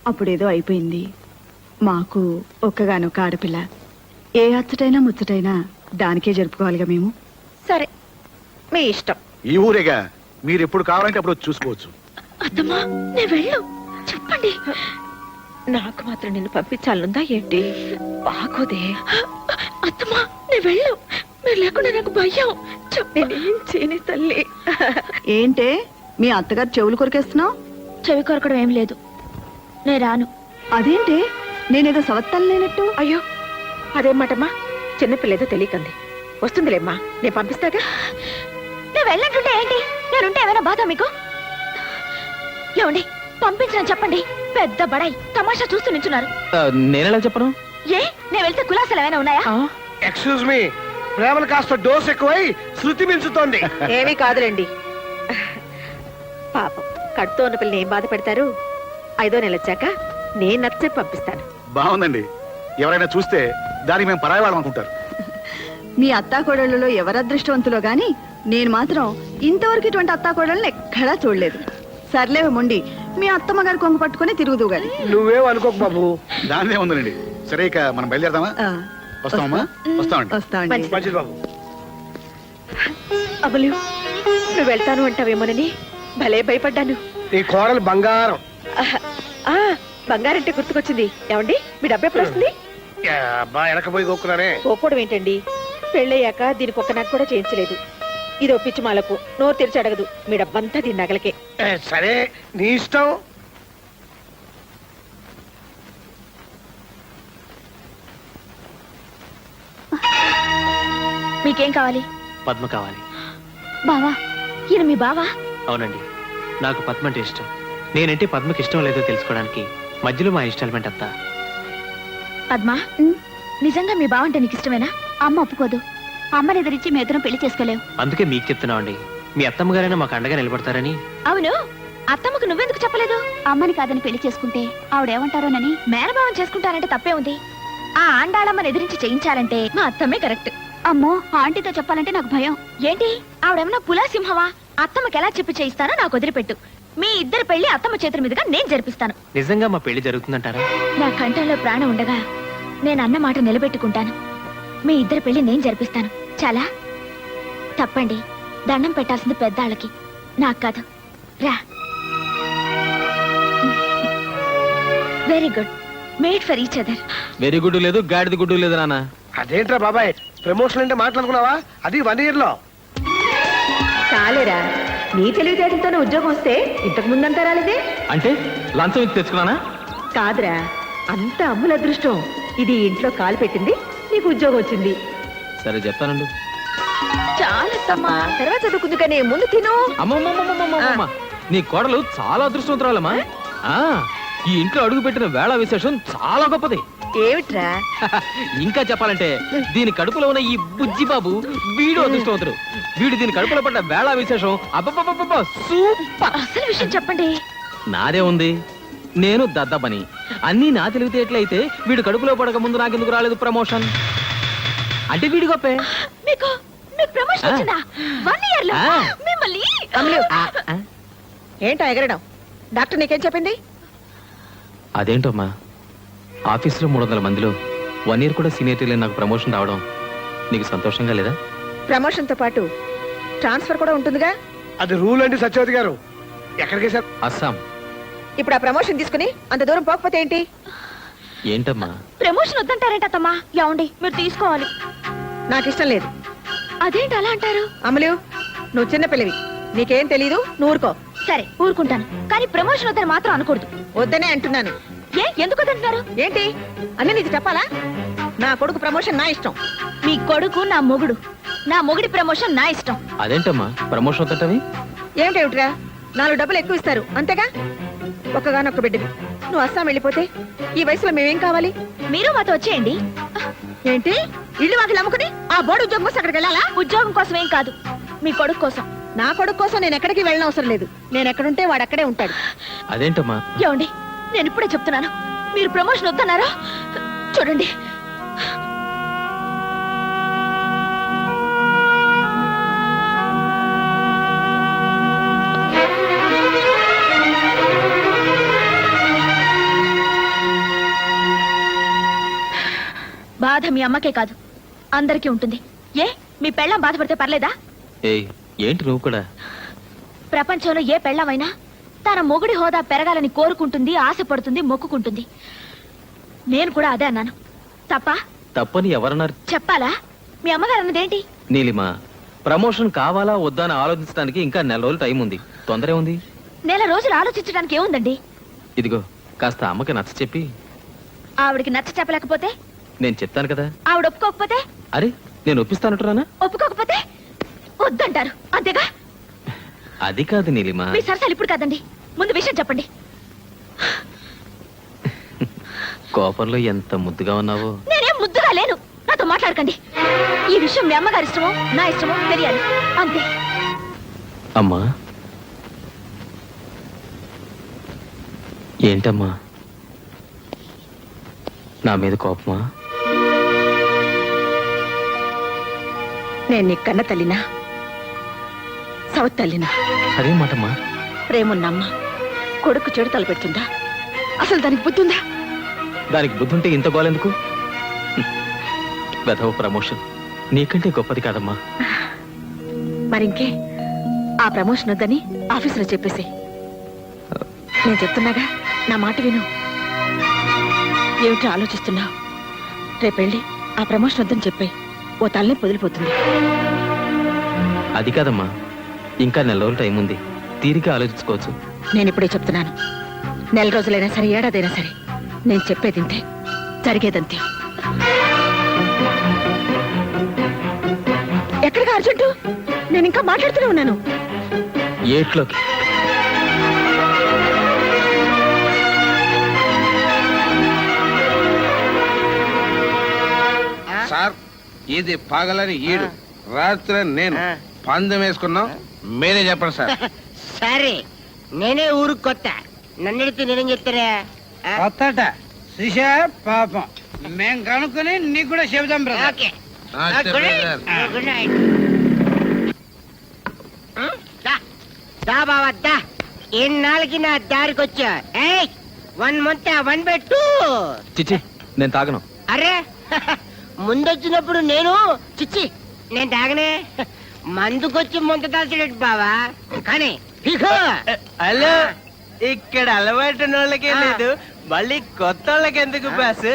అప్పుడేదో అయిపోయింది. మాకు ఒక్కగానొక్క ఆడపిల్ల. ఏ అచ్చటైనా ముచ్చటైనా దానికే జరుపుకోవాలిగా మేము. సరే, మీ ఇష్టం. ఈ ఊరేగా, మీరు ఎప్పుడు కావాలంటే అప్పుడు వచ్చి చూసుకోవచ్చు. అత్తమ్మా, నేను వెళ్ళు చెప్పండి. నాకు మాత్రం నిన్ను పంపించాలనుందా ఏంటి? బాగోదే. అత్తమ్మా, నేను వెళ్ళు. మీరు లేకుండా నాకు భయం. చెప్పేని తల్లి. ఏంటే మీ అత్తగారు చెవులు కొరికేస్తున్నావు? చెవి కొరకడం ఏం లేదు, నేను రాను. అదేంటే నేనేదో సవత్తాలు లేనట్టు? అయ్యో, అదేం మాటమ్మా, చిన్నపిల్లేదో తెలియకంది. వస్తుందిలేమ్మా, నేను పంపిస్తాగా. నేను వెళ్ళంటుంటే ఏంటి? నేనుంటే ఏమైనా బాధ మీకు? ఏమండి, పంపించని చెప్పండి. పెద్ద బడాయి తమాషా చూస్తూ నించున్నారు. నేనెలా చెప్పను? ఏ, నేను వెళ్తే కులాసాలు ఏమైనా ఉన్నాయా? ఎక్స్క్యూజ్ మీ, ప్రేమలు కాస్త డోస్ ఎక్కువై శృతి మించుతోంది. ఏమీ కాదులేండి. పాపం కడుతో ఉన్న పిల్లని ఏం బాధ పెడతారు? 5వ నెల వచ్చాక నేను నచ్చే పంపిస్తాను. బాగుందండి. ఎవరైనా చూస్తే దానికి మేము పరాయి వాళ్ళం అనుకుంటారు. మీ అత్తాకోడళ్ళలో ఎవరు అదృష్టవంతులో గాని నేను మాత్రం ఇంతవరకు ఇటువంటి అత్తాకోడళ్ళని ఎక్కడా చూడలేదు. సర్లేవు మొండి, మీ అత్తమ్మ గారు కొంగు పట్టుకుని తిరుగుదు గాని. నువ్వేం అనుకోకు బాబు. దానిదే ఉందండి. సరే, ఇక మనం బయలుదేరదామా? వస్తామమ్మా. వస్తామండి. వస్తామండి. మంచిది బాబు. అమలు, నువ్వు వెళ్తాను అంటావేమోనని భలే భయపడ్డాను. నీ కోడలు బంగారం. బంగారంటే గుర్తుకొచ్చింది. ఏమండి, మీ డబ్బు ఎప్పుడు వస్తుంది? అబ్బా, వెనకపోయి కొక్కున్నానే. పోకూడదు ఏంటండి? పెళ్ళయ్యాక దీనికి ఒక్క నాకు కూడా చేయించలేదు. ఇదో పిచ్చి మాలకు నోరు తెరిచి అడగదు. మీ డబ్బంతా దీని నగలకే. సరే, నీ ఇష్టం. మీకేం కావాలి? పద్మ కావాలి. బావా, ఈయన మీ బావా? అవునండి, నాకు పద్మ అంటే ఇష్టం. నేనంటే పద్మకి ఇష్టం లేదో తెలుసుకోవడానికి మధ్యలో మా ఇన్స్టాల్మెంట్ అంతా. పద్మా, నిజంగా మీ బావ అంటే నీకు ఇష్టమేనా? అమ్మ ఒప్పుకోదు. అమ్మని ఎదిరించి మీ ఇద్దరం పెళ్లి చేసుకోలేవు. అందుకే మీకు చెప్తున్నామండి, మీ అత్తమ్మగారైనా మాకు అండగా నిలబడతారని. అవును, అత్తమ్మకు నువ్వెందుకు చెప్పలేదు? అమ్మని కాదని పెళ్లి చేసుకుంటే ఆవిడేమంటారోనని. మేనభావం చేసుకుంటానంటే తప్పే ఉంది. ఆ ఆండాళమ్మని ఎదిరించి చేయించాలంటే మా అత్తమ్మే కరెక్ట్. అమ్మో, ఆంటీతో చెప్పాలంటే నాకు భయం. ఏంటి, ఆవిడేమన్నా పులా సింహవా? అత్తమ్మకి ఎలా చెప్పి చేయిస్తానో నాకు వదిలిపెట్టు. మీ ఇద్దరు పెళ్లి అత్తమ్మ చేతుల మీదుగా నేను జరిపిస్తాను. నిజంగా మా పెళ్లి జరుగుతుందంటారా? నా కంఠంలో ప్రాణం ఉండగా నేను అన్న మాట నిలబెట్టుకుంటాను. మీ ఇద్దరు పెళ్లి నేను జరిపిస్తాను. చాలా తప్పండి. దండం పెట్టాల్సింది పెద్దాళ్ళకి, నాకు కాదు. రా. Very good, made for each other. Very good లేదు, గాడిది గుడ్డు లేదు నాన్న. అదేంట్రా బాబాయ్, ప్రమోషన్ అంటే మాట్లాడుకున్నావా? అది 1 year లో. చాలేరా, నీ తెలివితేటలతోనే ఉద్యోగం వస్తే ఇంతకు ముందంతా రాలేదే. అంటే లంచం ఇచ్చి తెచ్చుకున్నానా? కాదురా, అంత అమ్ముల అదృష్టం. ఇది ఇంట్లో కాలు పెట్టింది, నీకు ఉద్యోగం వచ్చింది. సరే చెప్తానండి. చాలా తమ్మా, తర్వాత చదువుకుంది కానీ ముందు తిను. అమ్మమ్మమ్మమ్మమ్మమ్మ, నీ కోడలు చాలా అదృష్టవంతురాలమ్మా. ఈ ఇంట్లో అడుగు పెట్టిన వేళ విశేషం చాలా గొప్పది. ఏమిట్రా? ఇంకా చెప్పాలంటే దీని కడుపులో ఉన్న ఈ బుజ్జి బాబు వీడు అదృష్టవంతుడు. వీడు దీని కడుపులో పడ్డ వేళ విశేషం అబ్బబ్బబ్బబ్బ సూపర్. అసలు విషయం చెప్పండి. నాదే ఉంది, నేను దద్దబని. అన్నీ నా తెలివితేటలయితే వీడు కడుపులో పడక ముందు నాకెందుకు రాలేదు ప్రమోషన్? అంటే వీడి గొప్పే. మీకు ప్రమోషన్ వచ్చిందా? 1 year లో మిమ్మల్ని. ఏంటో ఎగరడం? డాక్టర్ నీకేం చెప్పింది? అదేంటమ్మా, ఆఫీసులో 300 మందిలో 1 year కూడా సీనియర్ లేని నాకు ప్రమోషన్ రావడం నీకు సంతోషంగా లేదా? ప్రమోషన్ తో పాటు ట్రాన్స్ఫర్ కూడా ఉంటుందిగా. అది రూల్ అండి సత్యవతి గారు. ఎక్కడికి సార్? అస్సాం. ఇప్పుడు ఆ ప్రమోషన్ తీసుకుని అంత దూరం పోకపోతే ఏంటి? ఏంటమ్మా ప్రమోషన్ వద్దంటారేంటమ్మా? ఏమండి, మీరు తీసుకోవాలి. నాకు ఇష్టం లేదు. అదేంటి అలా అంటారు? అమలు, నువ్వు చిన్న పిల్లవి, నీకేం తెలీదు, నువ్వు ఊరుకో. సరే ఊరుకుంటాను, కానీ ప్రమోషన్ వద్దని మాత్రం అనకూడదు. వద్దనే అంటున్నాను. ఎందుకు వద్దంటున్నారు? ఏంటి అన్నీ నీకు చెప్పాలా? నా కొడుకు ప్రమోషన్ నా ఇష్టం. మీ కొడుకు నా మొగుడు, నా మొగుడి ప్రమోషన్ నా ఇష్టం. అదేంటమ్మా ప్రమోషన్ వద్దటవి? ఏమిటేమిట్రా, 4 డబ్బులు ఎక్కువ ఇస్తారు అంతేగా. ఒక్కగానొక్క బిడ్డవి, నువ్వు అస్సాం వెళ్ళిపోతే ఈ వయసులో మేమేం కావాలి? మీరు మాతో వచ్చేయండి. ఏంటి, ఇల్లు వాకిలు అమ్ముకుని ఆ బోర్డు ఉద్యోగం కోసం అక్కడికి వెళ్ళాలా? ఉద్యోగం కోసం ఏం కాదు, మీ కొడుకు కోసం. నా కొడుకు కోసం నేను ఎక్కడికి వెళ్ళిన అవసరం లేదు. నేను ఎక్కడుంటే వాడు అక్కడే ఉంటాడు. అదేంటమ్మా? ఏమండి, నేను ఇప్పుడే చెప్తున్నాను, మీరు ప్రమోషన్ వద్దన్నారా? చూడండి, బాధ మీ అమ్మకే కాదు అందరికీ ఉంటుంది. ఏ మీ పెళ్ళం బాధపడితే పర్లేదా? ఏయ్ ఏంటి నువ్వు కూడా? ప్రపంచంలో ఏ పెళ్ళమైనా తన మొగుడి హోదా పెరగాలని కోరుకుంటుంది, ఆశపడుతుంది, మొక్కుకుంటుంది. నేను కూడా అదే అన్నాను. తప్ప తప్పని ఎవరన్నారు? చెప్పాలా? మీ అమ్మగారు అన్నదేంటి? నీలిమా, ప్రమోషన్ కావాలా వద్దా అని ఆలోచించడానికి ఇంకా 4 రోజులు టైం ఉంది. తొందరే ఉంది. నెల రోజులు ఆలోచించడానికి ఏముందండి? ఇదిగో కాస్త అమ్మకి నచ్చ చెప్పి. ఆవిడికి నచ్చ చెప్పలేకపోతే? నేను చెప్తాను కదా. ఆవిడ ఒప్పుకోకపోతే? అరే నేను ఒప్పిస్తానంటున్నానా? ఒప్పుకోకపోతే వద్దంటారు అంతేగా? అది కాదు నీలిమా. మీ సరసాలు ఇప్పుడు కాదండి, ముందు విషయం చెప్పండి. కోపంలో ఎంత ముద్దుగా ఉన్నావో. నేనేం ముద్దుగా లేను, నాతో మాట్లాడకండి. ఈ విషయం మీ అమ్మగారి ఇష్టమో నా ఇష్టమో తెలియాలి అంతే. అమ్మా ఏంటమ్మా, నా మీద కోపమా? నేను నీ కన్న తల్లినా సౌత్ తల్లినా? అదే మాటమ్మా. ప్రేమున్నమ్మ కొడుకు చెడు తలపెడుతుందా? అసలు దానికి బుద్ధి ఉందా? దానికి బుద్ధి ఉంటే ఇంత గోలెందుకు? వెధవ ప్రమోషన్ నీకంటే గొప్పది కాదమ్మా. మరింకే ఆ ప్రమోషన్ వద్దని ఆఫీసులో చెప్పేసి. నేను చెప్తున్నాగా, నా మాట విను. ఏమిటో ఆలోచిస్తున్నావు? రేపెళ్ళి ఆ ప్రమోషన్ వద్దని చెప్పే, ఓ తల్లి పొదిలిపోతుంది. అది కాదమ్మా, ఇంకా 4 రోజులు టైం ఉంది. తీరిక ఆలోచించుకోవచ్చు. నేను ఇప్పుడే చెప్తున్నాను. 4 రోజులైనా సరే, ఏడాదైనా సరే, నేను చెప్పేది ఇంతే, జరిగేదంతే. ఎక్కడికి అర్జెంటు? నేను ఇంకా మాట్లాడుతూనే ఉన్నాను. ఏట్లోకి. సార్ ఇది పగలని ఈడు, రాత్రి నేను పందెం వేసుకున్నాం. మీరే చెప్పండి సార్. సరే నేనే ఊరికి కొత్త, నన్ను అడిగితే నేనేం చెప్తారా? కొత్తట శిషా పాపం మేం కనుక్కొని నీకు కూడా చెబుదాం బ్రదర్. ఓకే ఆ, చెప్పండి సార్. Good night. దా బావా దా, ఎన్నాళ్ళకి నా దారికి వచ్చా. ఏయ్ 1 month 1/2. చిచ్చి నేను తాగను. అరే ముందొచ్చినప్పుడు నేను చిచ్చి నేను తాగనే, మందుకొచ్చి ముందు దాల్చడట్టు బావా. కానీ ఇగో హలో, ఇక్కడ అలవాటు వాళ్ళకే లేదు, మళ్ళీ కొత్త వాళ్ళకి ఎందుకు బాస్?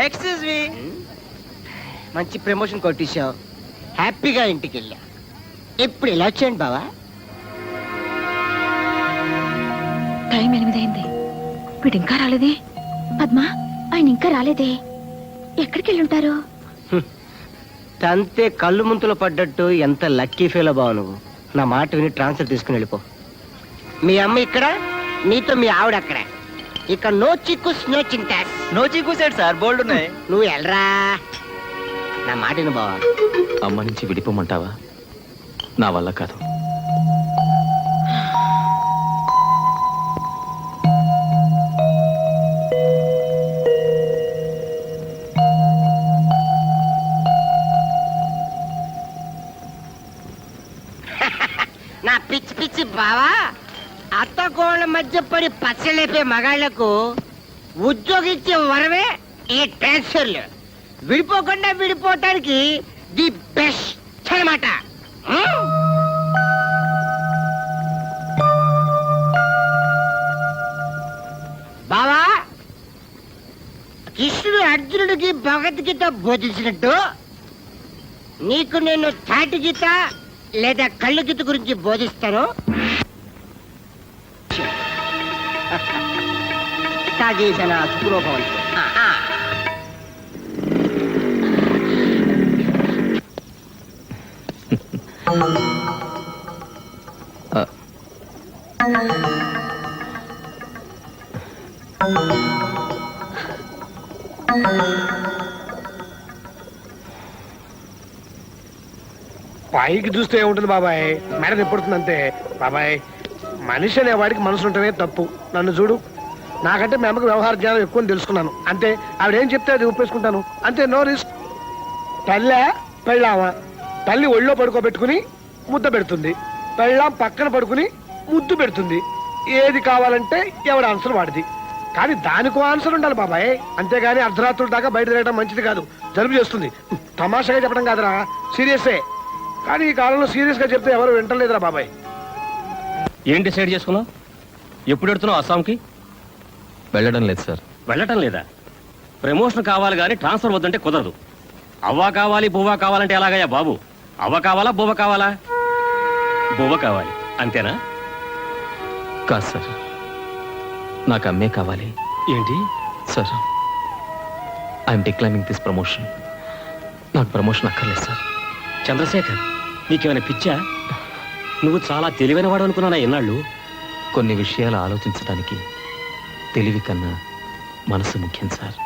Excuse me. మంచి ప్రమోషన్ కొట్టేశావు, హ్యాపీగా ఇంటికి వెళ్ళా. ఇప్పుడు ఇలా వచ్చేయండి బావా. టైం 8 అయింది, వీడు ఇంకా రాలేదే. పద్మా, ఆయన ఇంకా రాలేదే. ఎక్కడికి వెళ్ళి ఉంటారు? తంతే కళ్ళు ముంతలో పడ్డట్టు ఎంత లక్కీ ఫీల్ బావు నువ్వు. నా మాట విని ట్రాన్స్ఫర్ తీసుకుని వెళ్ళిపో. మీ అమ్మ ఇక్కడ, నీతో మీ ఆవిడ అక్కడ. ఇక నో చిక్కుస్ నో చింతాస్. నో చీకూసాడు సార్, బోల్డ్ ఉన్నాయి. నువ్వు వెళ్ళరా, నా మాట విను బావా. అమ్మ నుంచి విడిపోమంటావా? నా వల్ల కాదు. నా పిచ్చి పిచ్చి బావా, అత్త కోళ్ళ మధ్య పడి పచ్చలేపే మగాళ్లకు ఉద్యోగించే వరమే ఈ ట్రాన్స్ఫర్లు. విడిపోకుండా విడిపోవటానికి ది బెస్ట్ అన్నమాట. బావా, కృష్ణుడు అర్జునుడికి భగవద్గీత బోధించినట్టు నీకు నేను తాటి గీత లేదా కళ్ళు గీత గురించి బోధిస్తాను. తాగేసిన సుఖరూపవంతు. పైకి చూస్తే ఏముంటుంది బాబాయ్, మెడ తిప్పుడుతుందంతే. బాబాయ్, మనిషి అనే వాడికి మనసు ఉంటేనే తప్పు. నన్ను చూడు, నాకంటే మీ అమ్మకి వ్యవహార జ్ఞానం ఎక్కువ అని తెలుసుకున్నాను. అంతే, ఆవిడేం చెప్తే అది ఒప్పేసుకుంటాను. అంతే, నో రిస్క్. తల్లే పెళ్ళామా, తల్లి ఒళ్ళో పడుకోబెట్టుకుని ముద్ద పెడుతుంది, పెళ్ళాం పక్కన పడుకుని ముద్దు పెడుతుంది. ఏది కావాలంటే ఎవడ ఆన్సర్ వాడిది. కానీ దానికో ఆన్సర్ ఉండాలి బాబాయ్, అంతేగాని అర్ధరాత్రుల దాకా బయట తిరగడం మంచిది కాదు, జలుబు చేస్తుంది. తమాషాగా చెప్పడం కాదురా, సీరియసే. కానీ ఈ కాలంలో సీరియస్ గా చెప్తే ఎవరు వింటలేదురా బాబాయ్. ఏం డిసైడ్ చేసుకున్నావు? ఎప్పుడు పెడుతున్నావు అస్సాంకి? వెళ్ళడం లేదు సార్. వెళ్ళటం లేదా? ప్రమోషన్ కావాలి కానీ ట్రాన్స్ఫర్ వద్దంటే కుదరదు. అవ్వా కావాలి బువ్వా కావాలంటే ఎలాగయ్యా బాబు? అవ్వ కావాలా బువ్వ కావాలా? బువ్వ కావాలి అంతేనా? కాదు సార్, నాకు అమ్మే కావాలి. ఏంటి sir, I'm declining this promotion. నాకు ప్రమోషన్ అక్కర్లేదు సార్. చంద్రశేఖర్, నీకేమైనా పిచ్చా? నువ్వు చాలా తెలివైన వాడు అనుకున్నానా ఎన్నాళ్ళు? కొన్ని విషయాలు ఆలోచించడానికి తెలివి కన్నా మనసు ముఖ్యం సార్.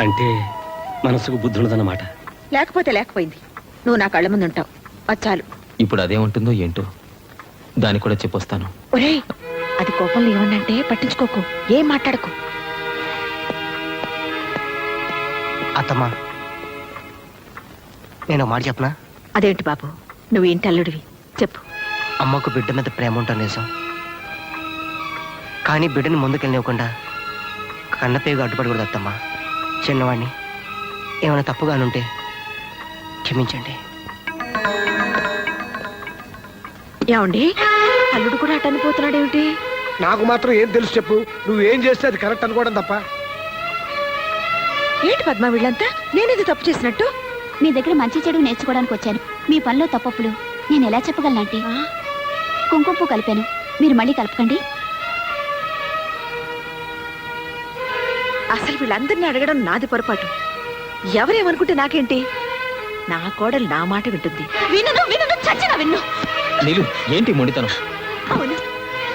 అంటే మనసుకు బుద్ధి ఉండదన్నమాట. లేకపోతే లేకపోయింది, నువ్వు నా కళ్ళ ముందు ఉంటావు, అది చాలు. ఇప్పుడు అదేముంటుందో ఏంటో, దాన్ని కూడా చెప్పొస్తాను. ఒరేయ్, అది కోపంలో ఏమన్నంటే పట్టించుకోకు, ఏం మాట్లాడకు. అత్తమ్మా, నేను ఒక మాట చెప్పనా? అదేంటి బాబు, నువ్వు ఇంటి అల్లుడివి, చెప్పు. అమ్మకు బిడ్డ మీద ప్రేమ ఉంటుంది నిజం, కానీ బిడ్డని ముందుకెళ్ళనివ్వకుండా కన్నపేగు అడ్డుపడకూడదు అత్తమ్మా. చిన్నవాడిని, ఏమైనా తప్పుగానుంటే క్షమించండి. ఏమండి, అల్లుడు కూడా అటు అనిపోతున్నాడేమిటి? నాకు మాత్రం ఏం తెలుసు చెప్పు, నువ్వేం చేస్తే అది కరెక్ట్ అనుకోవడం తప్ప. ఏంటి పద్మ వీళ్ళంతా, నేనేది తప్పు చేసినట్టు? మీ దగ్గర మంచి చెడు నేర్చుకోవడానికి వచ్చాను. మీ పనిలో తప్పప్పులు నేను ఎలా చెప్పగలనంటే, కుంకుమ పువ్వు కలిపాను, మీరు మళ్ళీ కలపకండి. అసలు వీళ్ళందరినీ అడగడం నాది పొరపాటు. ఎవరేమనుకుంటే నాకేంటి? నా కోడలు నా మాట వింటుంది. వినను వినను చచ్చిన విన్ను. నీలు, ఏంటి మొండితనం? అవును,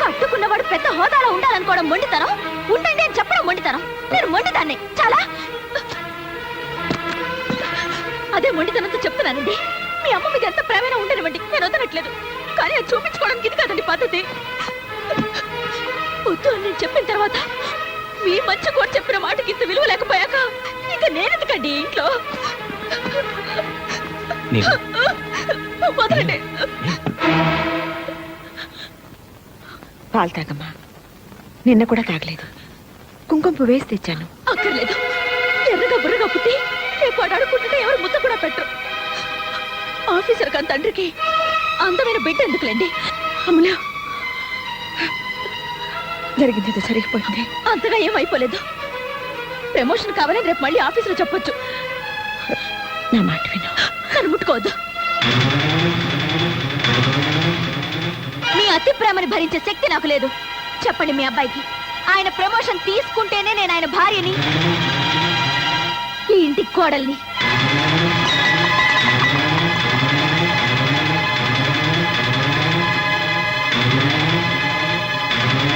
కట్టుకున్నవాడు పెద్ద హోదాలో ఉండాలనుకోవడం మొండితనం, ఉండండి అని చెప్పడం మొండితనం. నేను మొండిదాన్ని చాలా. అదే మొండితనంతో చెప్తున్నానండి. మీ అమ్మ మీద ఎంత ప్రేమైనా ఉండనివ్వండి, నేను వదలట్లేదు. కానీ అది చూపించుకోవడానికి ఇది కాదండి పద్ధతి. వద్దు అని నేను చెప్పిన తర్వాత మీ మంచి కూడా చెప్పిన మాటకి ఇంత విలువ లేకపోయాక ఇక నేనెందుకండి ఇంట్లో? నీలు, వదలండి. పాలు తాగమ్మా. నిన్న కూడా తాగలేదు, కుంకుమ పువ్వు వేసి తెచ్చాను. అక్కర్లేదు, ఎర్రగా బుర్రగా పుట్టి రేపు వాడు అడుక్కుంటుంటే ఎవరు ముద్ద కూడా పెట్టరు. ఆఫీసర్ కాని తండ్రికి అందమైన బిడ్డ ఎందుకులేండి? అమలా, జరిగింది సరిగిపోయింది. అంతగా ఏమైపోలేదు. ప్రమోషన్ కావాలని రేపు మళ్ళీ ఆఫీసులో చెప్పొచ్చు. నా మాట విను. నన్ను ముట్టుకోవద్దు. మీ అతి ప్రేమని భరించే శక్తి నాకు లేదు. చెప్పండి మీ అబ్బాయికి, ఆయన ప్రమోషన్ తీసుకుంటేనే నేను ఆయన భార్యని, ఈ ఇంటి కోడల్ని.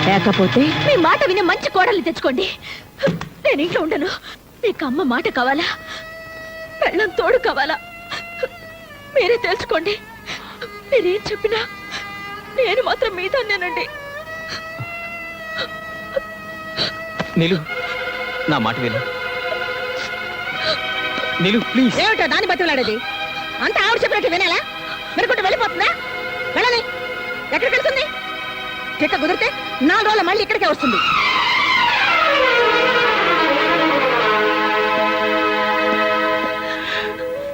లేకపోతే మీ మాట విని మంచి కోడల్ని తెచ్చుకోండి. నేను ఇంట్లో ఉండను. మీకు అమ్మ మాట కావాలా, పెళ్ళం తోడు కావాలా, మీరే తెలుసుకోండి. మీరేం చెప్పినా నేను మాత్రం మీదాన్నేనండి. నీలు, నా మాట విను. నీలు, ప్లీజ్. ఏమిటో దాన్ని బతిలాడేది? అంత ఆవిడ చెప్పినట్టు వినాలా? మెరుకుంటూ వెళ్ళిపోతుందా? వెళ్ళని ఎక్కడికి వెళ్తుంది? చెక్క కుదిరితే 4 రోజులు మళ్ళీ ఇక్కడికే వస్తుంది.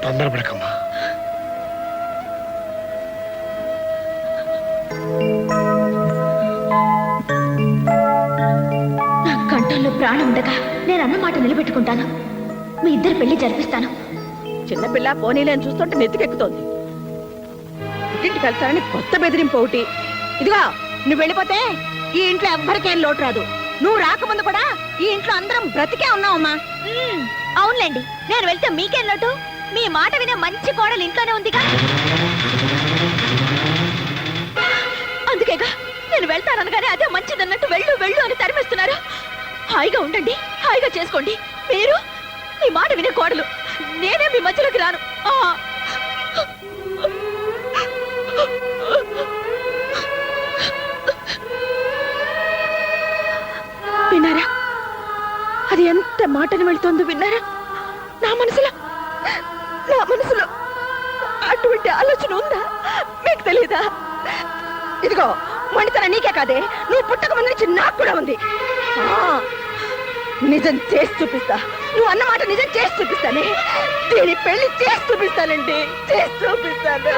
తొందరపడకమ్మా. నా కంఠంలో ప్రాణం ఉండగా నేను అన్న మాట నిలబెట్టుకుంటాను. మీ ఇద్దరు పెళ్లి జరిపిస్తాను. చిన్నపిల్ల పోనీలేని చూస్తుంటే నెత్తికెక్కుతోంది. ఇంటికి వెళ్తానని కొత్త బెదిరింపు ఒకటి. ఇదిగో, నువ్వు వెళ్ళిపోతే ఈ ఇంట్లో ఎవ్వరికేం లోటు రాదు. నువ్వు రాకముందు కూడా ఈ ఇంట్లో అందరం బ్రతికే ఉన్నావమ్మా. అవునులేండి, నేను వెళ్తే మీకేం లోటు? మీ మాట వినే మంచి కోడలు ఇంట్లోనే ఉందిగా. అందుకేగా నేను వెళ్తాననగానే అదే మంచిదన్నట్టు వెళ్ళు వెళ్ళు అని తరిమిస్తున్నారు. హాయిగా ఉండండి, హాయిగా చేసుకోండి. మీరు మీ మాట వినే కోడలు, నేనే మీ మధ్యలోకి రాను. విన్నారా? అది ఎంత మాటను వెళ్తోందో విన్నారా? నా మనసులో అటువంటి ఆలోచన ఉందా? మీకు తెలీదా? ఇదిగో, మొండితనం నీకే కాదే, నువ్వు పుట్టక ముందు నుంచి నాకు కూడా ఉంది. నిజం చేసి చూపిస్తా. నువ్వు అన్నమాట నిజం చేసి చూపిస్తానే. దీని పెళ్లి చేసి చూపిస్తానండి, చేసి చూపిస్తాను.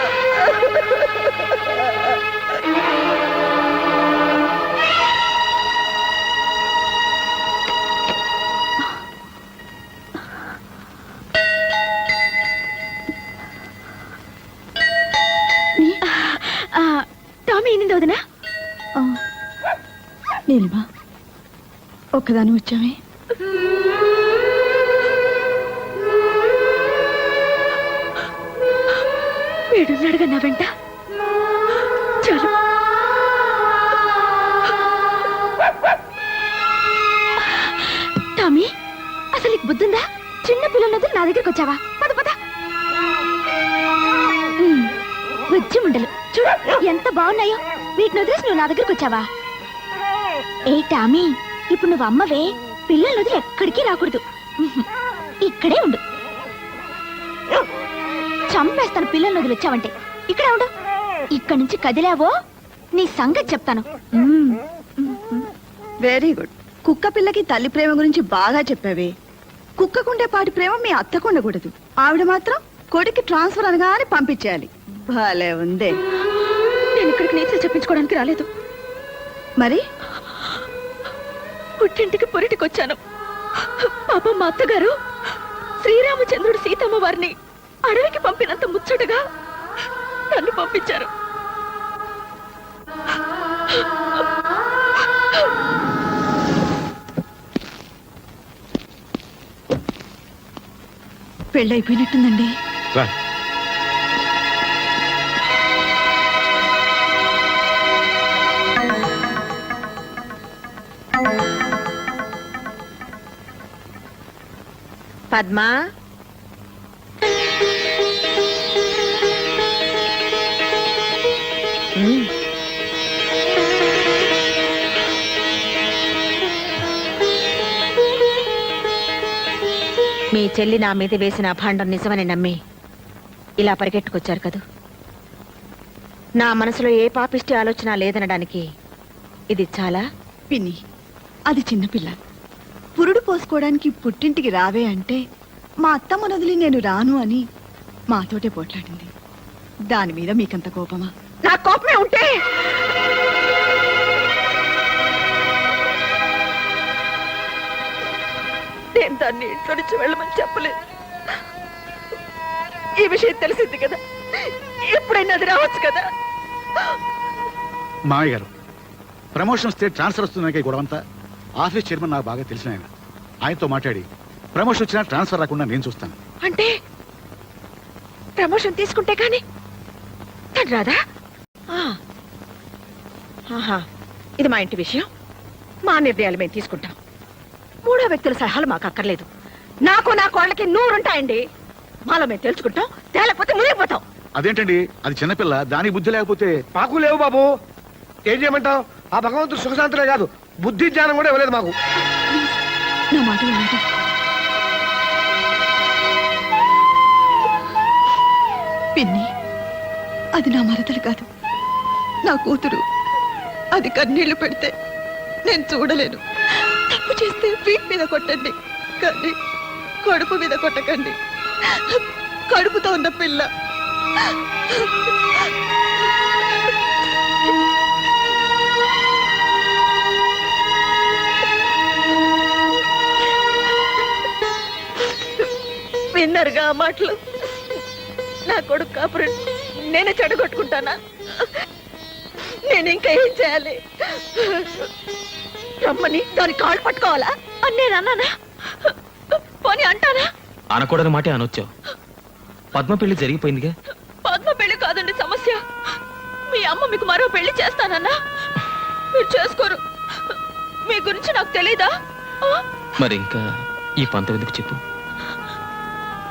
టామీ ఏంది వదినా? నీలిమా ఒక్కదాని వచ్చామే. వీడున్నాడుగా నా వెంట. చాలు. టామీ అసలు నీకు బుద్ధుందా? చిన్న పిల్లలతో నా దగ్గరకు వచ్చావా? పద పద. బుజ్జి ముండలు చూడు ఎంత బాగున్నాయో. వీటిని వదిలేసి నువ్వు నా దగ్గరకు వచ్చావా? ఏ టామీ, ఇప్పుడు నువ్వు అమ్మవే. పిల్లలు వదిలి ఎక్కడికి రాకూడదు. ఇక్కడే ఉండు. చంపేస్తాను పిల్లలు వదిలి వచ్చావంటే. ఇక్కడే ఉండు. ఇక్కడి నుంచి కదిలావో నీ సంగతి చెప్తాను. Very good. కుక్క పిల్లకి తల్లి ప్రేమ గురించి బాగా చెప్పావే. కుక్కకుండే పాటి ప్రేమ మీ అత్తకు ఉండకూడదు. ఆవిడ మాత్రం కొడుకు ట్రాన్స్ఫర్ అనగానే పంపించేయాలి. భలే ఉందే. నేను ఇక్కడికి నీతులు చెప్పించుకోవడానికి రాలేదు. మరి పుట్టింటికి పొరిటికి వచ్చాను. పాపం మా అత్తగారు శ్రీరామచంద్రుడు సీతమ్మ వారిని అడవికి పంపినంత ముచ్చటగా నన్ను పంపించారు. పెళ్ళైపోయినట్టుందండి. రా. పద్మా, మీ చెల్లి నా మీద వేసిన అభాండం నిజమని నమ్మి ఇలా పరిగెట్టుకొచ్చారు కదూ. నా మనసులో ఏ పాపిష్టి ఆలోచన లేదనడానికి ఇది చాలా. పిన్ని, అది చిన్నపిల్ల. పురుడు పోసుకోవడానికి పుట్టింటికి రావే అంటే మా అత్తమ్మ వదిలి నేను రాను అని మాతోటే పోట్లాడింది. దాని మీద మీకంత కోపమా? నా కోపమే ఉంటే నేను దాన్ని ఇంట్లో నుంచి వెళ్ళమని చెప్పలేదు. ఈ విషయం తెలిసింది కదా, ఎప్పుడైనా అది రావచ్చు కదా. మామయ్య గారు, ప్రమోషన్ వస్తే ట్రాన్స్ఫర్ వస్తుందనే గొడవంతా ఆఫీస్ చైర్మన్ నాకు బాగా తెలిసిన ఆయన. ఆయనతో మాట్లాడి ప్రమోషన్ వచ్చినా ట్రాన్స్ఫర్ రాకుండా నేను చూస్తాను. అంటే ప్రమోషన్ తీసుకుంటే కానీ తను రాదా? ఆహా, ఇది మా ఇంటి విషయం. మా నిర్ణయాలు మేము తీసుకుంటాం. మూడో వ్యక్తుల సలహాలు మాకు అక్కర్లేదు. నాకు నా కోళ్ళకి 100 ఉంటాయండి. మాలో మేము తెలుసుకుంటాం, తేలేకపోతే మునిగిపోతాం. అదేంటండి, అది చిన్నపిల్ల, దానికి బుద్ధి లేకపోతే. మాకు లేవు బాబు. ఏం చేయమంటావు? ఆ భగవంతుడు సుఖశాంతులే కాదు, బుద్ధి జ్ఞానం కూడా ఇవ్వలేదు మాకు. నా మాట వినండి. పిన్ని, అది నా మరదలు కాదు, నా కూతురు. అది కన్నీళ్లు పెడితే నేను చూడలేను. తప్పు చేస్తే వీటి మీద కొట్టండి, కానీ కడుపు మీద కొట్టకండి. కడుపుతో ఉన్న పిల్ల. విన్నారుగా ఆ మాటలు? నా కొడుకు కాపురం నేనే చెడగొట్టుకుంటానా? నేను ఇంకా ఏం చేయాలి? రమ్మని దాని కాళ్ళు పట్టుకోవాలా అని నేను అన్నానా? పోనీ అంటానా? అనకూడని మాటే అనొచ్చావు. పద్మ పెళ్లి జరిగిపోయిందిగా. పద్మ పెళ్లి కాదండి సమస్య. మీ అమ్మ మీకు మరో పెళ్లి చేస్తానన్నా మీరు చేసుకోరు. మీ గురించి నాకు తెలీదా? మరి ఇంకా ఈ పంతం ఎందుకు చెప్పు?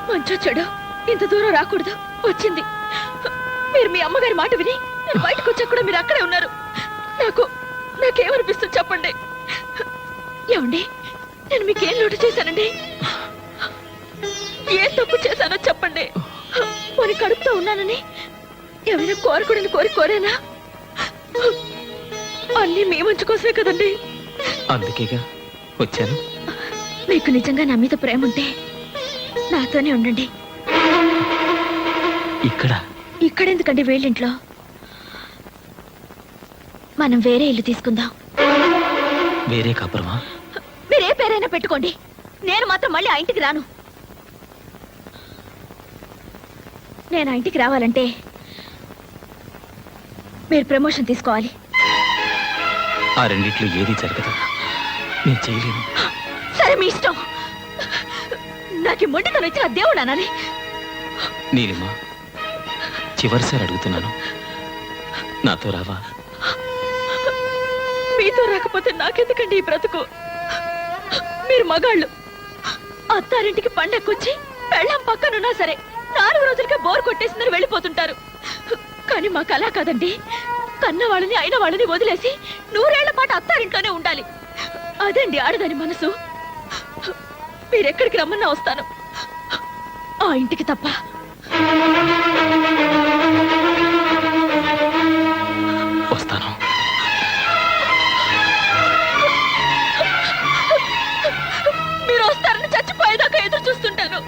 మంచో చెడు ఇంత దూరం రాకూడదు, వచ్చింది. మీరు మీ అమ్మగారి మాట విని నేను బయటకు వచ్చా కూడా మీరు అక్కడే ఉన్నారు. నాకేమనిపిస్తుంది చెప్పండి. ఏమండి, నేను మీకేం లోటు చేశానండి? ఏ తప్పు చేశానో చెప్పండి. పోనీ కడుపుతో ఉన్నానని ఏమైనా కోరకూడని కోరేనా? అన్నీ మీ మంచి కోసమే కదండి. అందుకేగా వచ్చాను. మీకు నిజంగా నా మీద ప్రేమ ఉంటే నాతోనే ఉండండి. ఇక్కడెందుకండి వేళ్ళింట్లో? మనం వేరే ఇల్లు తీసుకుందాం. వేరే కాపురమా? మీరే పేరైనా పెట్టుకోండి, నేను మాత్రం మళ్ళీ ఆ ఇంటికి రాను. నేను ఆ ఇంటికి రావాలంటే మీరు ప్రమోషన్ తీసుకోవాలి. ఆ రెండిట్లో ఏది జరగదు, నేను చేయలేను. సరే, మీ ఇష్టం. నాకు మొండితనం ఇచ్చిన దేవుడు అనాలి. నీలిమా, చివరిసారి అడుగుతున్నాను, నాతో రావా? మీతో రాకపోతే నాకెందుకండి ఈ బ్రతుకు? మీరు మగాళ్ళు అత్తారింటికి పండక్కొచ్చి పెళ్ళం పక్కనున్నా సరే 4 రోజులకే బోర్ కొట్టేసిందని వెళ్ళిపోతుంటారు. కానీ మాకు అలా కాదండి. కన్న వాళ్ళని అయిన వాళ్ళని వదిలేసి 100 ఏళ్ల పాటు అత్తారింట్లోనే ఉండాలి. అదండి ఆడదాని మనసు. మీరెక్కడికి రమ్మన్నా వస్తాను, ఆ ఇంటికి తప్ప. వస్తాను. మీరు వస్తారని చచ్చిపోయేదాకా ఎదురు చూస్తుంటాను.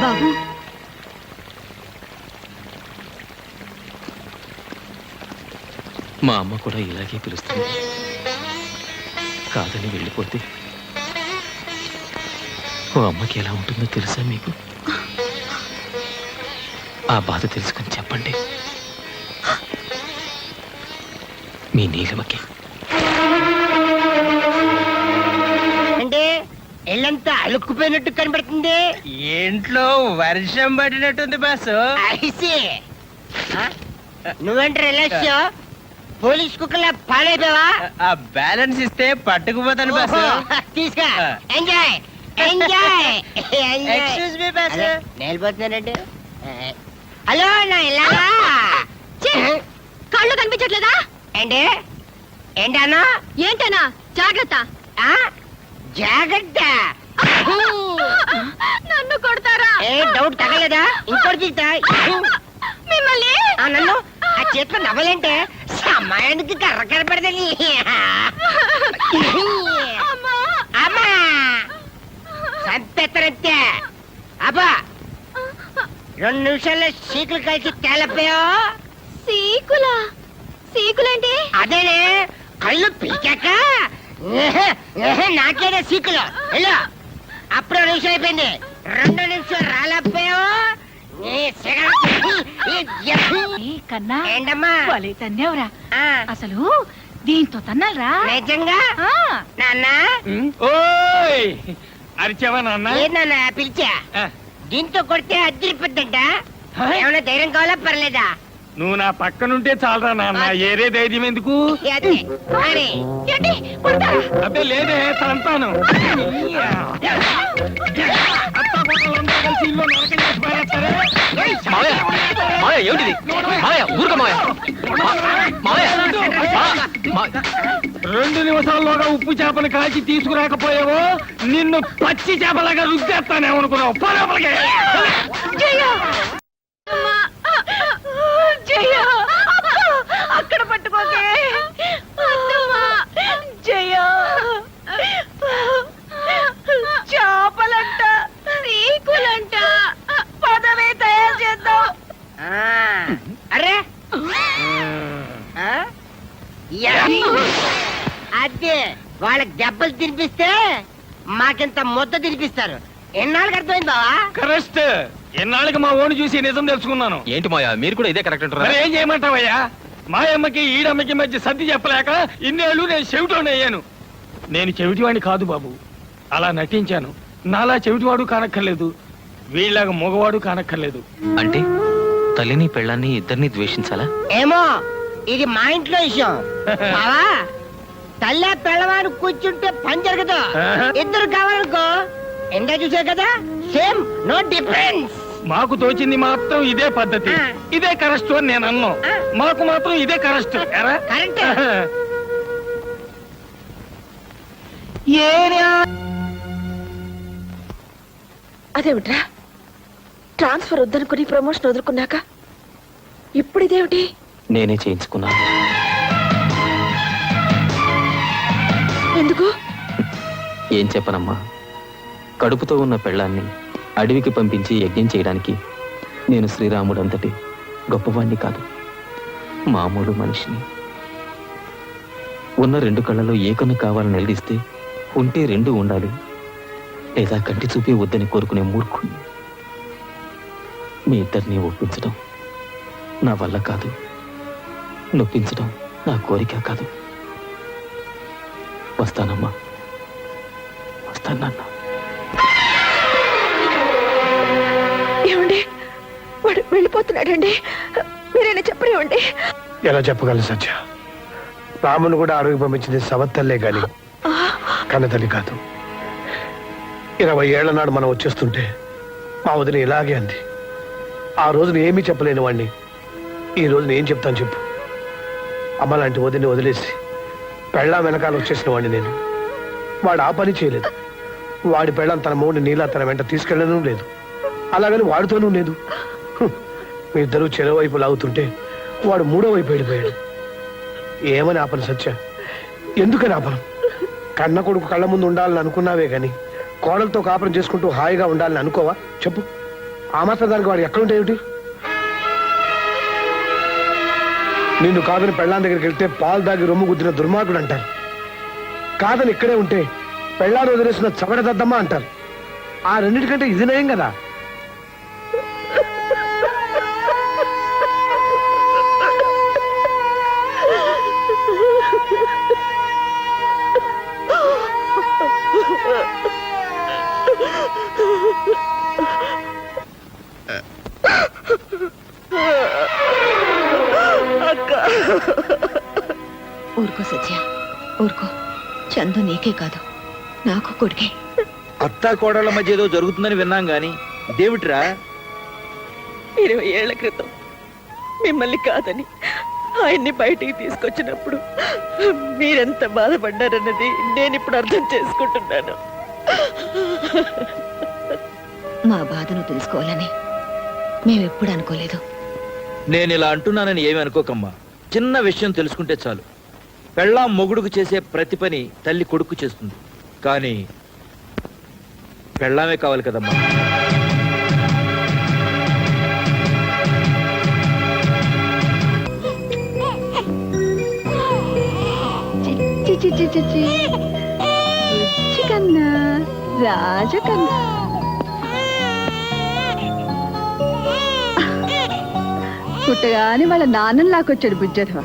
బాబు, మా అమ్మ కూడా ఇలాగే పిలుస్తుంది. కాదని వెళ్ళిపోతే ఓ అమ్మకి ఎలా ఉంటుందో తెలుసా మీకు? ఆ బాధ తెలుసుకుని చెప్పండి మీ నీలిమకి. అంటే ఇల్లంతా అలుక్కుపోయినట్టు కనబడుతుంది. ఇంట్లో వర్షం పడినట్టుంది బాసు. ఐసి నువ్వేంటి రిలాక్స్ పోలీస్ కుక్కలా పాడైపోయావా? ఆ బ్యాలెన్స్ ఇస్తే పట్టుకుపోతాను బాసు. తీసుకో, enjoy enjoy excuse me boss. నేలిపోతున్నానండి. హలో, నా ఇల్లాలా? కళ్ళు కనిపించట్లేదా? ఏంటి ఏంటన్నా? ఏంటనా? జాగ్రత్త. జాగ్రత్త. నన్ను కొడతారా? ఏ డౌట్ తగలేదా? ఇంకోటి తీస్తా. మిమ్మల్ని నన్ను ఆ చేతిలో నవ్వలేంటే సమయానికి కర్ర కనపడదని. అమ్మా సంపెత్తనంతే. అబ్బా 2 నిమిషాల్లో సీకులు కలిసి తేలపోయా. సీకులా? సీకులంటే? అదేనే, కళ్ళు పీకాక నాకేనే సీకులు. వెళ్ళు. అప్పుడు 2 నిమిషాలు అయిపోయింది. 2 నిమిషాలు రాలేకపోయా. కన్నా ఏంటమ్మా? తన్నేవరా ఆ, అసలు దీంతో తన్నాలరా? నిజంగా నాన్న? ఓయ్ అరిచావా నాన్న? ఏంటన్నా పిలిచా? దీంతో కొడితే అద్దరిపోద్దంట. ఏమైనా ధైర్యం కావాలా పర్లేదా? నువ్వు నా పక్కనుంటే చాలరా నాన్న, ఏరే ధైర్యం ఎందుకు? అదే మరి. అబ్బే లేదే, తంతాను. మావయ్య, మావయ్య ఏమిటిది? మావయ్య ఊరుకో మావయ్య. మావయ్య 2 నిమిషాల్లోగా ఉప్పు చేపను కాల్చి తీసుకురాకపోయావో నిన్ను పచ్చి చేపలాగా రుద్దేస్తానేమనుకున్నావు. పరపలకే జయ, అక్కడ పట్టుకోకే. జయ, చేపలంట, సీకులంట, పదవే తయారు చేద్దాం. అరే అదే వాళ్ళకి దెబ్బలు తినిపిస్తే మాకింత ముద్ద తినిపిస్తారు. ఎన్నాళ్ళకి అర్థమైంది బావా? కరెక్ట్. ఎన్నాళ్ళకి మా ఓడి చూసి నిజం తెలుసుకున్నాను. ఏంటి మావయ్య, మీరు కూడా ఇదే కరెక్ట్ అంటారా? మరి ఏం చేయమంటావయ్యా? మా అమ్మకి ఈడమ్మకి మధ్య సర్ది చెప్పలేక ఇన్నేళ్ళు నేను చెవిటోని అయ్యాను. నేను చెవిటివాడిని కాదు బాబు, అలా నటించాను. నాలా చెవిటివాడు కానక్కర్లేదు, వీళ్ళగా మగవాడు కానక్కర్లేదు. అంటే తల్లిని పెళ్ళాన్ని ఇద్దరిని ద్వేషించాలా? ఏమో, ఇది మా ఇంట్లో విషయం. బావా, తల్లి పిల్లవాడు కూర్చుంటే పని జరగదు. ఇద్దరు కావాలనుకో, ఎండా చూసా కదా, సేమ్, నో డిఫరెన్స్. మాకు తోచింది మాత్రం ఇదే పద్ధతి, ఇదే కరెక్ట్ అని నేను అన్నాను. మాకు మాత్రం ఇదే కరెక్ట్. కరెక్ట్. అదేమిట్రా, ట్రాన్స్ఫర్ వద్దనుకుని ప్రమోషన్ వదులుకున్నాక ఇప్పుడు ఇదేమిటి? నేనే చేయించుకున్నాను. ఎందుకు? ఏం చెప్పనమ్మా, కడుపుతో ఉన్న పెళ్ళాన్ని అడవికి పంపించి యజ్ఞం చేయడానికి నేను శ్రీరాముడు అంతటి గొప్పవాణ్ణి కాదు, మామూలు మనిషిని. ఉన్న 2 కళ్ళలో ఏ కన్ను కావాలని నిలదీస్తే ఉంటే 2 ఉండాలి, లేదా కంటి చూపే వద్దని కోరుకునే మూర్ఖుణ్ణి. మీ ఇద్దరిని ఒప్పించడం నా వల్ల కాదు, నొప్పించడం నా కోరిక కాదు. వస్తానమ్మా, వస్తానన్నా. ఏమండి, వాడు వెళ్ళిపోతున్నాడండి. మీరైనా చెప్పనివ్వండి. ఎలా చెప్పగలను సత్య? రాముని కూడా అడవికి పంపించింది సవత్తల్లే గాని కన్నతల్లి కాదు. 20 ఏళ్ల నాడు మనం వచ్చేస్తుంటే మా వదిన ఇలాగే అంది. ఆ రోజున ఏమీ చెప్పలేని వాడిని ఈ రోజున ఏం చెప్తాను చెప్పు? అమ్మ లాంటి వదిని వదిలేసి పెళ్ళాం వెనకాల వచ్చేసిన వాడిని నేను. వాడు ఆ పని చేయలేదు. వాడి పెళ్ళాం తన మూడిని నీలా తన వెంట తీసుకెళ్ళడం లేదు, అలాగని వాడితోనూ లేదు. మీ ఇద్దరు చెరవైపు లాగుతుంటే వాడు 3వ వైపు వెళ్ళిపోయాడు. ఏమని ఆపను సత్య? ఎందుకని ఆపను? కన్న కొడుకు కళ్ళ ముందు ఉండాలని అనుకున్నావే గాని కోడలతో కాపురం చేసుకుంటూ హాయిగా ఉండాలని అనుకోవా చెప్పు? ఆ మాత్రం దానికి వాడు ఎక్కడుంటే ఏమిటి? నిన్ను కాదని పెళ్ళాం దగ్గరికి వెళ్తే పాలు దాగి రొమ్ము గుద్దిన దుర్మార్గుడు అంటారు. కాదని ఇక్కడే ఉంటే పెళ్ళాన్ని వదిలేసిన చవడదద్దమ్మా అంటారు. ఆ రెండింటికంటే ఇది నయం కదా. ఊరుకో సత్య, ఊరుకో. చందు నీకే కాదు, నాకు కొడుకే. అత్త కోడళ్ళ మధ్య ఏదో జరుగుతుందని విన్నాం గాని దేవుట్రా 20 ఏళ్ల క్రితం మిమ్మల్ని కాదని ఆయన్ని బయటికి తీసుకొచ్చినప్పుడు మీరెంత బాధపడ్డారన్నది నేను ఇప్పుడు అర్థం చేసుకుంటున్నాను. మా బాధను తెలుసుకోవాలని మేమెప్పుడు అనుకోలేదు. నేను ఇలా అంటున్నానని ఏమి అనుకోకమ్మా. చిన్న విషయం తెలుసుకుంటే చాలు. పెళ్ళాం మొగుడుకు చేసే ప్రతి పని తల్లి కొడుకు చేస్తుంది, కానీ పెళ్ళామే కావాలి కదమ్మా. కన్నా రాజకన్నా పుట్టగానే వాళ్ళ నాన్నని లాకొచ్చాడు బుజ్జధవ.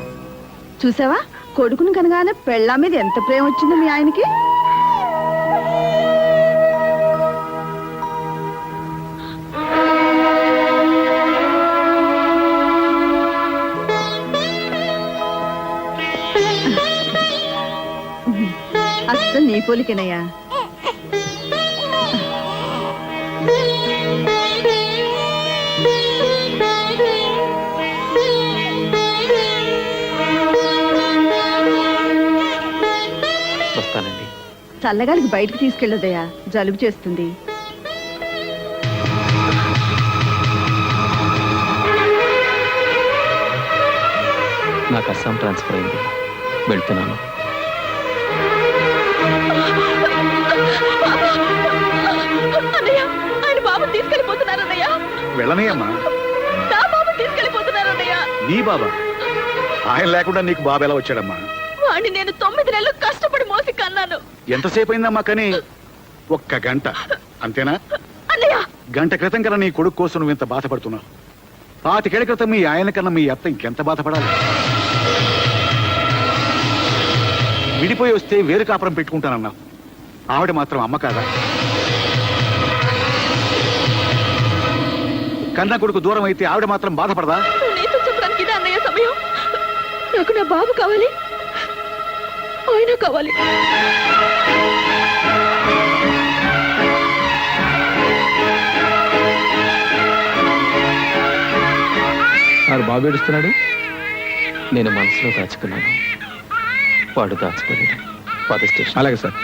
చూసావా, కొడుకుని కనగానే పెళ్ళా మీద ఎంత ప్రేమ వచ్చిందో మీ ఆయనకి. అస్సలు నీ పోలికేనయ్యా. వస్తానండి. చల్లగాలికి బయటకు తీసుకెళ్ళదయ్యా, జలుబు చేస్తుంది. నాకు అస్సాం ట్రాన్స్ఫర్ అయింది, వెళ్తున్నాను. అన్నయ్య, ఆయన బాబు తీసుకెళ్ళిపోతున్నారన్నయ్య. వెళ్ళనయ్యమ్మా. నా బాబు తీసుకెళ్ళిపోతున్నారన్నయ్య. నీ బాబా? ఆయన లేకుండా నీకు బాబు ఎలా వచ్చాడమ్మా? వాడిని నేను 9 నెలలు కష్టపడి మోసి కన్నాను. ఎంతసేపు అయిందమ్మా? కానీ 1 గంట అంతేనా? అన్నయ్య, గంట క్రితం కన్నా నీ కొడుకు కోసం నువ్వు ఇంత బాధపడుతున్నావు. 25 ఏళ్ల క్రితం మీ ఆయన కన్నా మీ అత్త ఇంకెంత బాధపడాలి? విడిపోయి వస్తే వేరు కాపురం పెట్టుకుంటానన్నా. ఆవిడ మాత్రం అమ్మ కాదా? కన్నా కొడుకు దూరం అయితే ఆవిడ మాత్రం బాధపడదా? నీతో చెప్పడానికి ఇదే అన్నయ్య సమయం. నాకు నా బాబు కావాలి, ఆయన కావాలి. బాబు ఏడుస్తున్నాడు. నేను మనసులో దాచుకున్నాను, వాడు దాచుకోలేడు. పద స్టేషన్. అలాగే సార్.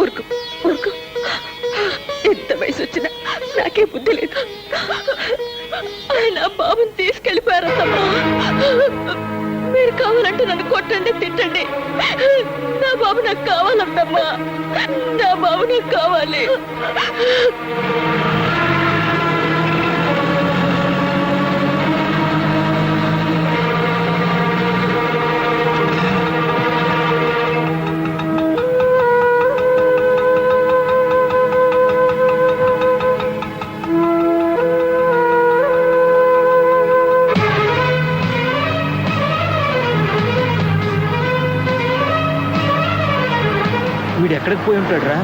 ఊరుకు ఊరుకు. ఎంత వయసు వచ్చినా నాకే బుద్ధి లేదు. ఆయన బాబుని తీసుకెళ్ళిపోయారమ్మా. మీరు కావాలంటే నన్ను కొట్టండి, తిట్టండి. నా బాబు నాకు కావాలంటమ్మా. నా బాబు నాకు కావాలి. వీడు ఎక్కడికి పోయి ఉంటాడు రా?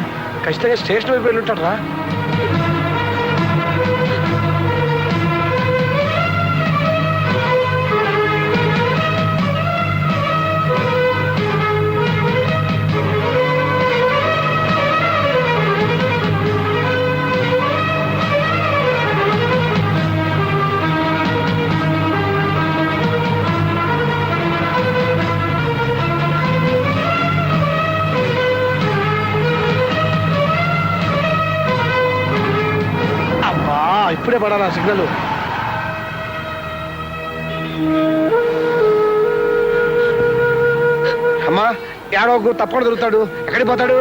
ఖచ్చితంగా స్టేషన్ వైపు వెళ్ళి ఉంటాడు రా. ఇప్పుడే పడాలా సిగ్నల్. అమ్మా ఏడో తప్పకుండా దొరుకుతాడు. ఎక్కడికి పోతాడు?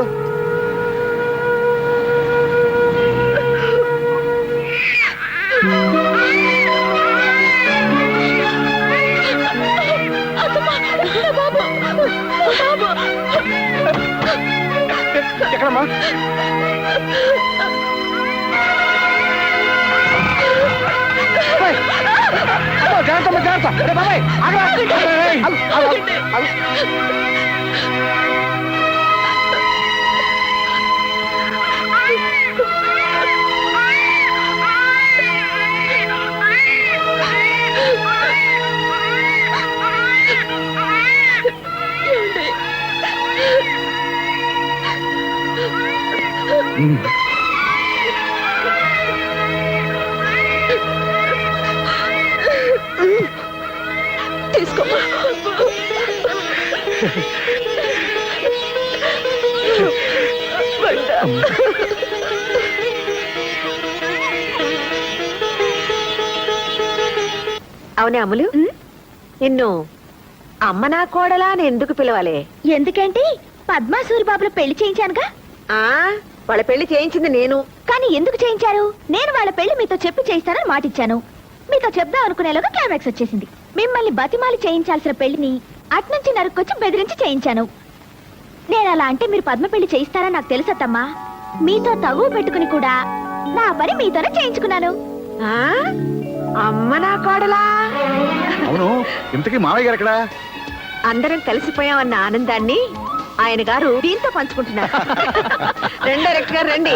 ఎక్కడమ్మా? జాగ్రత్త జాగ్రత్త. బాబాయ్ తీసుకో. అవునే అమ్ములు, నిన్ను అమ్మ నా కోడలా అని ఎందుకు పిలవాలి? ఎందుకేంటి? పద్మా సూరిబాబులో పెళ్లి చేయించానుగా. ఆ వాళ్ళ పెళ్లి చేయించింది నేను. కానీ ఎందుకు చేయించారు? నేను వాళ్ళ పెళ్లి మీతో చెప్పి చేయిస్తానని మాటిచ్చాను. మీతో చెప్దాం అనుకునేలాగా క్లైమాక్స్ వచ్చేసింది. మిమ్మల్ని బతిమాలి చేయించాల్సిన పెళ్లిని అట్నుంచి నరుక్కొచ్చి బెదిరించి చేయించాను. నేను అలా అంటే మీరు పద్మ పెళ్లి చేయిస్తారని నాకు తెలుసత్తమ్మా. మీతో తగువ పెట్టుకుని కూడా నా పని మీతోనే చేయించుకున్నాను. ఆ అమ్మ నా కోడలా? అవును, ఇంతకీ మావయ్య గారు ఎక్కడా? అందరం కలిసిపోయామన్న ఆనందాన్ని ఆయన గారు దీంతో పంచుకుంటున్నారు. రండి డైరెక్టర్ గారు రండి.